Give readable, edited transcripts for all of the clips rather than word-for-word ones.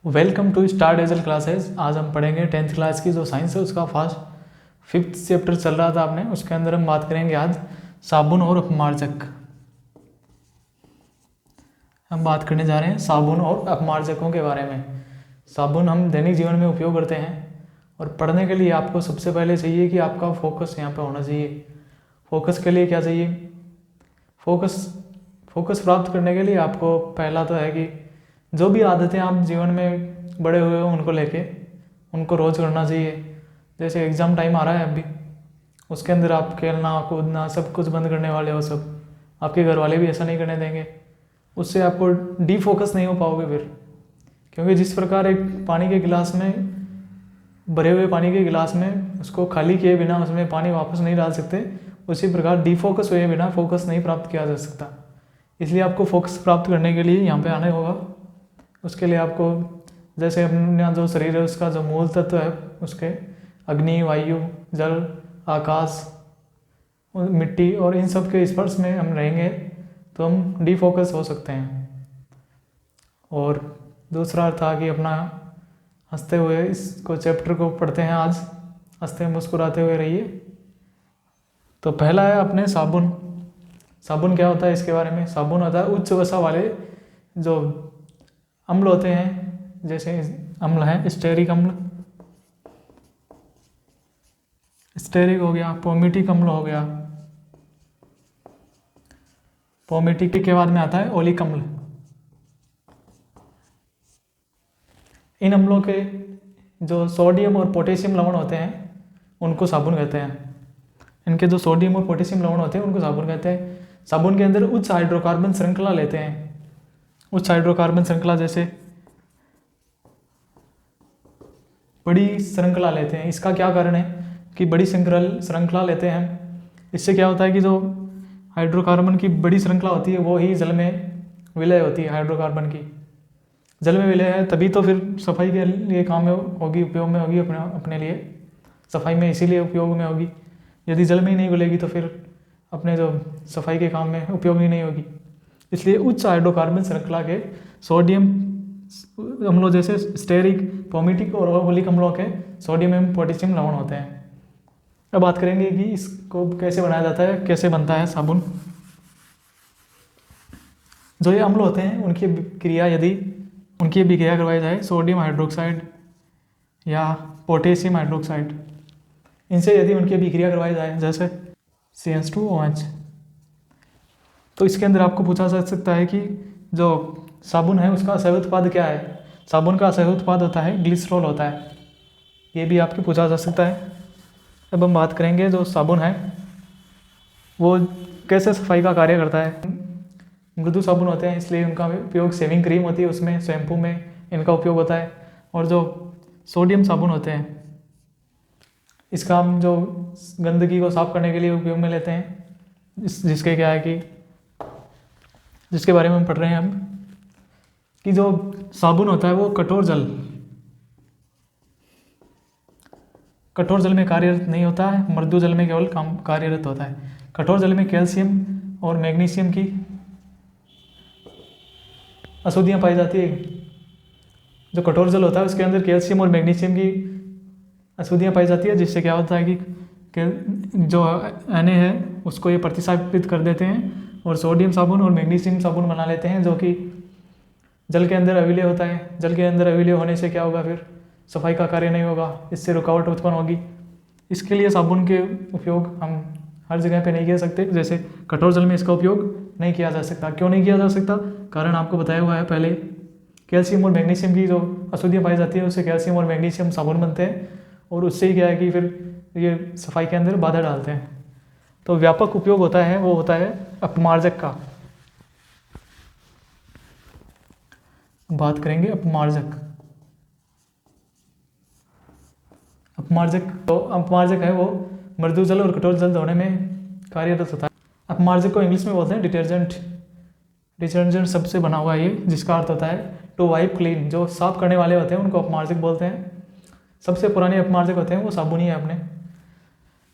Welcome to star dazzle classes. आज हम पढ़ेंगे 10th क्लास की जो साइंस है उसका फिफ्थ चैप्टर चल रहा था आपने, उसके अंदर हम बात करेंगे आज साबुन और अपमार्जक। हम बात करने जा रहे हैं साबुन और अपमार्जकों के बारे में। साबुन हम दैनिक जीवन में उपयोग करते हैं और पढ़ने के लिए आपको सबसे पहले चाहिए कि आपका फोकस यहाँ पे होना चाहिए। फोकस के लिए क्या चाहिए? फोकस प्राप्त करने के लिए आपको पहला तो है कि जो भी आदतें आप जीवन में बड़े हुए हो उनको लेके उनको रोज़ करना चाहिए। जैसे एग्ज़ाम टाइम आ रहा है अभी, उसके अंदर आप खेलना कूदना सब कुछ बंद करने वाले हो, सब आपके घर वाले भी ऐसा नहीं करने देंगे। उससे आपको डीफोकस नहीं हो पाओगे फिर, क्योंकि जिस प्रकार एक पानी के गिलास में भरे हुए पानी के गिलास में उसको खाली किए बिना उसमें पानी वापस नहीं डाल सकते, उसी प्रकार डीफोकस हुए बिना फोकस नहीं प्राप्त किया जा सकता। इसलिए आपको फोकस प्राप्त करने के लिए यहाँ पे आना होगा। उसके लिए आपको जैसे अपना जो शरीर है उसका जो मूल तत्व है उसके अग्नि, वायु, जल, आकाश, मिट्टी और इन सब के स्पर्श में हम रहेंगे तो हम डीफोकस हो सकते हैं। और दूसरा था कि अपना हंसते हुए इसको चैप्टर को पढ़ते हैं आज, हंसते मुस्कुराते हुए रहिए। तो पहला है अपने साबुन। साबुन क्या होता है इसके बारे में? साबुन होता है उच्च वसा वाले जो अम्ल होते हैं, जैसे अम्ल है स्टेरिक अम्ल, स्टेरिक हो गया, पोमिटिक अम्ल हो गया, पोमिटिक के बाद में आता है ओलिक अम्ल। इन अम्लों के जो सोडियम और पोटेशियम लवण होते हैं उनको साबुन कहते हैं। इनके जो सोडियम और पोटेशियम लवण होते हैं उनको साबुन कहते हैं। साबुन के अंदर उच्च हाइड्रोकार्बन श्रृंखला लेते हैं। उच्च हाइड्रोकार्बन श्रृंखला जैसे बड़ी श्रृंखला लेते हैं। इसका क्या कारण है कि बड़ी श्रृंखला लेते हैं? इससे क्या होता है कि जो हाइड्रोकार्बन की बड़ी श्रृंखला होती है वो ही जल में विलय होती है। हाइड्रोकार्बन की जल में विलय है तभी तो फिर सफाई के लिए काम में होगी, उपयोग में होगी, अपने लिए सफाई में इसीलिए उपयोग में होगी। यदि जल में ही नहीं घुलेगी तो फिर अपने जो सफाई के काम में उपयोगी नहीं होगी। इसलिए उच्च हाइड्रोकार्बन श्रृंखला के सोडियम अम्लों जैसे स्टेरिक, पोमिटिक और ओलिक अम्लों के सोडियम एवं पोटेशियम लवण होते हैं। अब बात करेंगे कि इसको कैसे बनाया जाता है, कैसे बनता है साबुन। जो ये अम्ल होते हैं उनकी अभिक्रिया करवाई जाए सोडियम हाइड्रोक्साइड या पोटेशियम हाइड्रोक्साइड, इनसे यदि उनकी अभिक्रिया करवाई जाए जैसे CH2OH, तो इसके अंदर आपको पूछा जा सकता है कि जो साबुन है उसका सह उत्पाद क्या है। साबुन का सह उत्पाद होता है ग्लिसरॉल होता है, ये भी आपके पूछा जा सकता है। अब हम बात करेंगे जो साबुन है वो कैसे सफाई का कार्य करता है। मृदु साबुन होते हैं इसलिए उनका उपयोग शेविंग क्रीम होती है उसमें, शैम्पू में इनका उपयोग होता है। और जो सोडियम साबुन होते हैं इसका हम जो गंदगी को साफ करने के लिए उपयोग में लेते हैं, जिसके क्या है कि जिसके बारे में हम पढ़ रहे हैं अब कि जो साबुन होता है वो कठोर जल में कार्यरत नहीं होता है, मृदु जल में केवल कार्यरत होता है। कठोर जल में कैल्शियम और मैग्नीशियम की अशुद्धियाँ पाई जाती है। जो कठोर जल होता है उसके अंदर कैल्शियम और मैग्नीशियम की अशुद्धियाँ पाई जाती है, जिससे क्या होता है कि जो Na है उसको ये प्रतिस्थापित कर देते हैं और सोडियम साबुन और मैग्नीशियम साबुन बना लेते हैं, जो कि जल के अंदर अविलय होता है। जल के अंदर अविलय होने से क्या होगा, फिर सफाई का कार्य नहीं होगा, इससे रुकावट उत्पन्न होगी। इसके लिए साबुन के उपयोग हम हर जगह पे नहीं कर सकते। जैसे कठोर जल में इसका उपयोग नहीं किया जा सकता। क्यों नहीं किया जा सकता? कारण आपको बताया हुआ है पहले। कैल्शियम और मैग्नीशियम की जो अशुद्धियाँ पाई जाती है उससे कैल्शियम और मैग्नीशियम साबुन बनते हैं और उससे ही क्या है कि फिर ये सफाई के अंदर बाधा डालते हैं। तो व्यापक उपयोग होता है वो होता है अपमार्जक का। बात करेंगे अपमार्जक। अपमार्जक है वो मृदु जल और कठोर जल धोने में कार्यरत होता है। अपमार्जक को इंग्लिश में बोलते हैं डिटर्जेंट शब्द से बना हुआ है ये, जिसका अर्थ होता है टू वाइप क्लीन। जो साफ करने वाले होते हैं उनको अपमार्जक बोलते हैं। सबसे पुराने अपमार्जक होते हैं वो साबुन ही है अपने।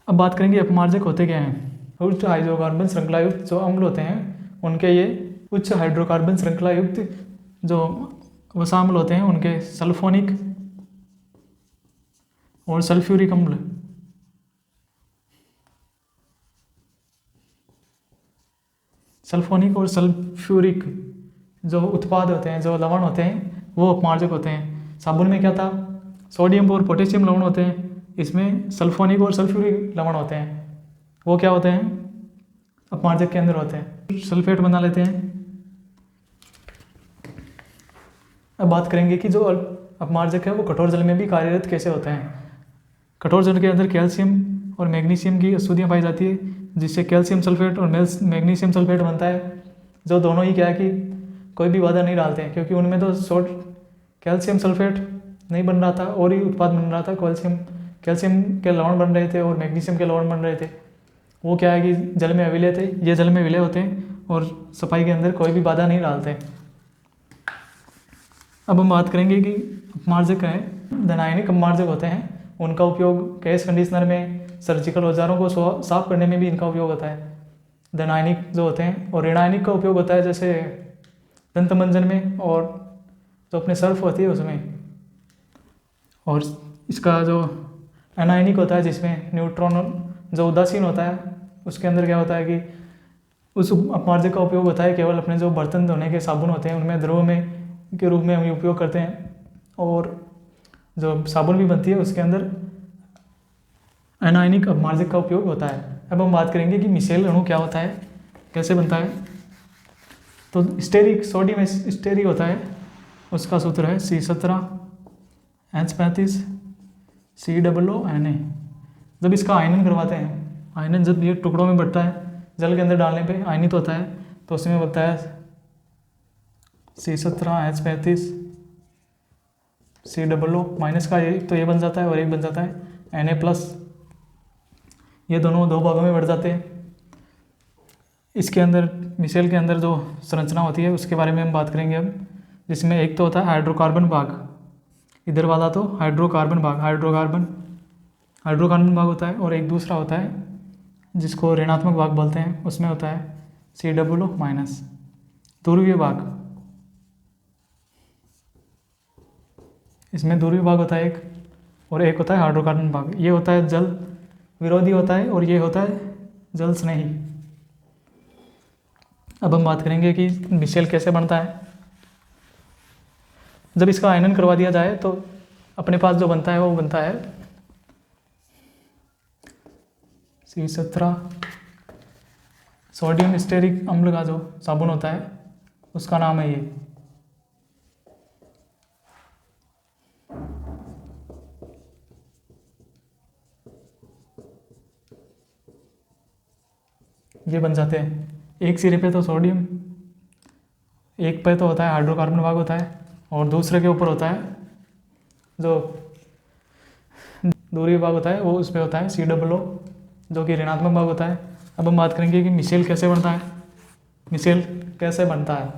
अब बात करेंगे अपमार्जक होते क्या हैं। उच्च हाइड्रोकार्बन श्रृंखला युक्त जो अम्ल होते हैं उनके ये उच्च हाइड्रोकार्बन श्रृंखला युक्त जो वो शामिल होते हैं उनके सल्फोनिक और सल्फ्यूरिक अम्ल। सल्फोनिक और सल्फ्यूरिक जो उत्पाद होते हैं, जो लवण होते हैं, वो अपमार्जक होते हैं। साबुन में क्या था, सोडियम और पोटेशियम लवण होते हैं, इसमें सल्फोनिक और सल्फ्यूरिक लवण होते हैं, वो क्या होते हैं, अपमार्जक के अंदर होते हैं, सल्फेट बना लेते हैं। अब बात करेंगे कि जो अपमार्जक है वो कठोर जल में भी कार्यरत कैसे होते हैं। कठोर जल के अंदर कैल्शियम और मैग्नीशियम की अशुद्धियाँ पाई जाती है, जिससे कैल्शियम सल्फेट और मैग्नीशियम सल्फेट बनता है, जो दोनों ही क्या है कि कोई भी बाधा नहीं डालते हैं, क्योंकि उनमें तो कैल्शियम सल्फेट नहीं बन रहा था और ही उत्पाद बन रहा था, कैल्शियम के लवण बन रहे थे और मैग्नीशियम के लवण बन रहे थे। वो क्या है कि जल में अविलय थे, ये जल में विलय होते हैं और सफाई के अंदर कोई भी बाधा नहीं डालते। अब हम बात करेंगे कि अपमार्जक है, धनायनिक अपमार्जक होते हैं, उनका उपयोग गैस कंडीशनर में, सर्जिकल औजारों को साफ करने में भी इनका उपयोग होता है, धनायनिक जो होते हैं। और ऋणायनिक का उपयोग होता है जैसे दंत मंजन में और जो अपने सर्फ होती है उसमें। और इसका जो अनायनिक होता है, जिसमें न्यूट्रॉन जो उदासीन होता है, उसके अंदर क्या होता है कि उस अपमार्जक का उपयोग होता है केवल अपने जो बर्तन धोने के साबुन होते हैं उनमें द्रव में के रूप में हम उपयोग करते हैं, और जो साबुन भी बनती है उसके अंदर अनायनिक अपमार्जक का उपयोग होता है। अब हम बात करेंगे कि मिशेल अणु क्या होता है, कैसे बनता है। तो स्टेरिक, सोडियम स्टेरिक होता है, उसका सूत्र है C17H35 COO Na। जब इसका आयनन करवाते हैं, आयनन जब ये टुकड़ों में बढ़ता है, जल के अंदर डालने पे आयनित होता है, तो उसमें बनता है C17H35 COO माइनस का एक तो ये बन जाता है और एक बन जाता है Na+। ये दोनों दो भागों में बढ़ जाते हैं। इसके अंदर मिशेल के अंदर जो संरचना होती है उसके बारे में हम बात करेंगे अब, जिसमें एक तो होता है हाइड्रोकार्बन भाग, इधर वाला तो हाइड्रोकार्बन भाग, हाइड्रोकार्बन भाग होता है, और एक दूसरा होता है जिसको ऋणात्मक भाग बोलते हैं, उसमें होता है COO-, ध्रुवीय भाग। इसमें ध्रुवीय भाग होता है एक, और एक होता है हाइड्रोकार्बन भाग। ये होता है जल विरोधी होता है और ये होता है जल स्नेही। अब हम बात करेंगे कि मिशेल कैसे बनता है। जब इसका आयनन करवा दिया जाए तो अपने पास जो बनता है वो बनता है C17 सोडियम स्टेरिक अम्ल का जो साबुन होता है उसका नाम है ये बन जाते हैं। एक सिरे पे तो सोडियम, एक पे तो होता है हाइड्रोकार्बन भाग होता है, और दूसरे के ऊपर होता है जो दूरी भाग होता है, वो उस पर होता है COO, जो कि ऋणात्मक भाग होता है। अब हम बात करेंगे कि मिशेल कैसे बनता है। मिशेल कैसे बनता है,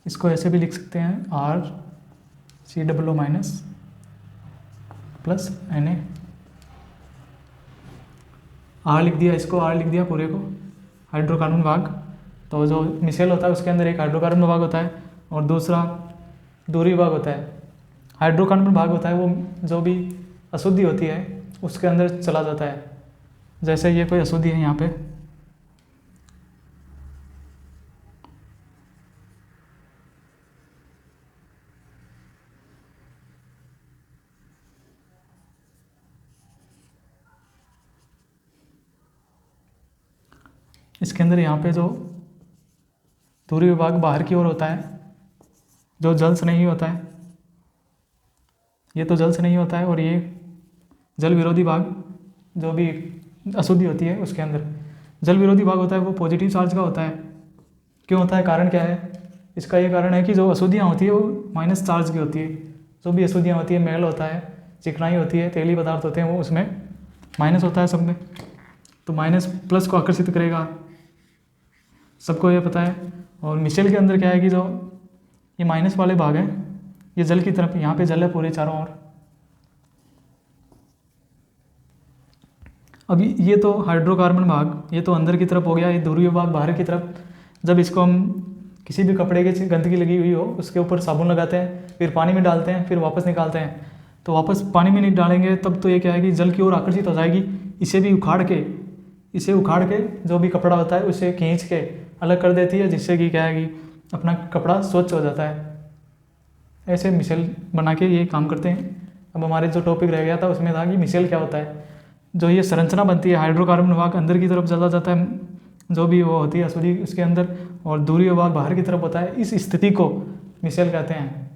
इसको ऐसे भी लिख सकते हैं RCOO- प्लस Na। R लिख दिया, इसको R लिख दिया पूरे को, हाइड्रोकार्बन भाग। तो जो मिशेल होता है उसके अंदर एक हाइड्रोकार्बन भाग होता है और दूसरा दूरी भाग होता है। हाइड्रोकार्बन भाग होता है वो जो भी अशुद्धि होती है उसके अंदर चला जाता है। जैसे ये कोई अशुद्धि है यहाँ पे, इसके अंदर यहाँ पे जो दूरी विभाग बाहर की ओर होता है, जो जल से नहीं होता है, ये तो जल से नहीं होता है, और ये जल विरोधी भाग जो भी अशुद्धि होती है उसके अंदर जल विरोधी भाग होता है, वो पॉजिटिव चार्ज का होता है। क्यों होता है, कारण क्या है, इसका ये कारण है कि जो अशुद्धियाँ होती है वो माइनस चार्ज की होती है। जो भी अशुद्धियाँ होती है, मैल होता है, चिकनाई होती है, तेली पदार्थ होते हैं, वो उसमें माइनस होता है सब में, तो माइनस प्लस को आकर्षित करेगा, सबको ये पता है। और मिशेल के अंदर क्या है कि जो ये माइनस वाले भाग हैं ये जल की तरफ, यहाँ पे जल है पूरे चारों ओर। अब ये तो हाइड्रोकार्बन भाग ये तो अंदर की तरफ हो गया, ये ध्रुवीय भाग बाहर की तरफ। जब इसको हम किसी भी कपड़े की गंदगी लगी हुई हो उसके ऊपर साबुन लगाते हैं, फिर पानी में डालते हैं, फिर वापस निकालते हैं। तो वापस पानी में नहीं डालेंगे तब तो ये क्या है कि जल की ओर आकर्षित हो जाएगी। इसे उखाड़ के जो भी कपड़ा होता है उसे खींच के अलग कर देती है, जिससे कि क्या है कि अपना कपड़ा स्वच्छ हो जाता है। ऐसे मिसेल बना के ये काम करते हैं। अब हमारे जो टॉपिक रह गया था उसमें था कि मिसेल क्या होता है। जो ये संरचना बनती है, हाइड्रोकार्बन वाहक अंदर की तरफ चला जाता है, जो भी वो होती है अशुद्धि उसके अंदर, और दूरी वाहक बाहर की तरफ होता है। इस स्थिति को मिसेल कहते हैं।